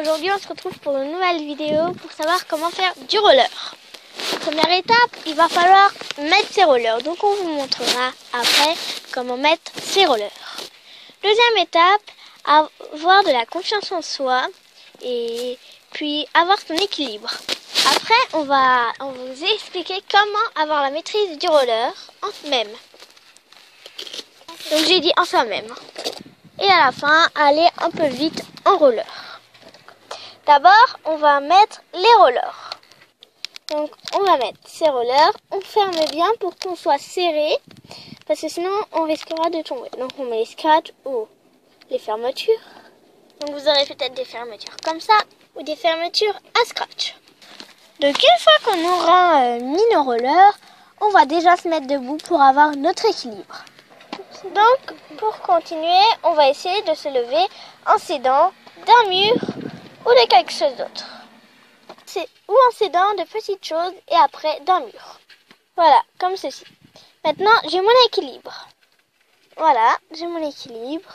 aujourd'hui on se retrouve pour une nouvelle vidéo pour savoir comment faire du roller. Première étape, il va falloir mettre ses rollers. Donc on vous montrera après comment mettre ses rollers. Deuxième étape, avoir de la confiance en soi et puis avoir son équilibre. Après, on va vous expliquer comment avoir la maîtrise du roller en soi-même. Donc j'ai dit en soi-même. Et à la fin, aller un peu vite en roller. D'abord, on va mettre les rollers. Donc on va mettre ces rollers, on ferme bien pour qu'on soit serré, parce que sinon on risquera de tomber. Donc on met les scratchs ou les fermetures. Donc vous aurez peut-être des fermetures comme ça, ou des fermetures à scratch. Donc une fois qu'on aura mis nos rollers, on va déjà se mettre debout pour avoir notre équilibre. Donc pour continuer, on va essayer de se lever en s'aidant d'un mur ou de quelque chose d'autre. Ou en s'aidant de petites choses et après d'un mur. Voilà, comme ceci. Maintenant, j'ai mon équilibre. Voilà, j'ai mon équilibre.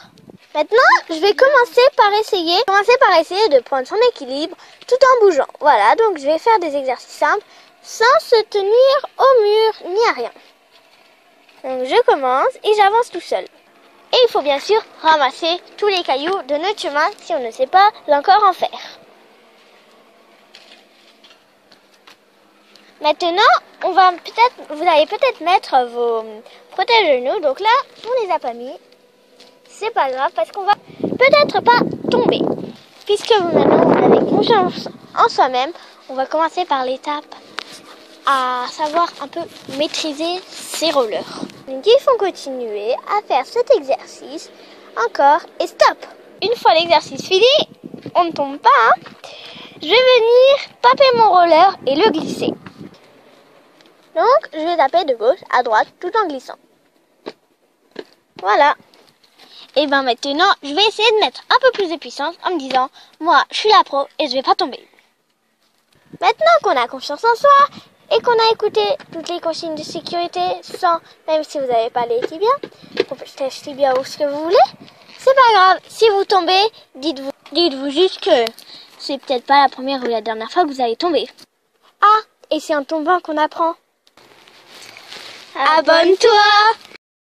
Maintenant, je vais commencer par essayer de prendre son équilibre tout en bougeant. Voilà, donc je vais faire des exercices simples sans se tenir au mur ni à rien. Donc je commence et j'avance tout seul. Et il faut bien sûr ramasser tous les cailloux de notre chemin si on ne sait pas encore en faire. Maintenant, vous allez peut-être mettre vos protège-genoux. Donc là, on les a pas mis. C'est pas grave parce qu'on va peut-être pas tomber. Puisque maintenant vous avez confiance en soi-même, on va commencer par l'étape à savoir un peu maîtriser ses rollers. Donc il faut continuer à faire cet exercice encore et stop. Une fois l'exercice fini, on ne tombe pas. Je vais venir taper mon roller et le glisser. Donc, je vais taper de gauche à droite tout en glissant. Voilà. Et bien maintenant, je vais essayer de mettre un peu plus de puissance en me disant, moi, je suis la pro et je vais pas tomber. Maintenant qu'on a confiance en soi et qu'on a écouté toutes les consignes de sécurité sans, même si vous n'avez pas les tibias, protège tibia ou ce que vous voulez, c'est pas grave. Si vous tombez, dites-vous juste que c'est peut-être pas la première ou la dernière fois que vous allez tomber. Ah, et c'est en tombant qu'on apprend. Abonne-toi!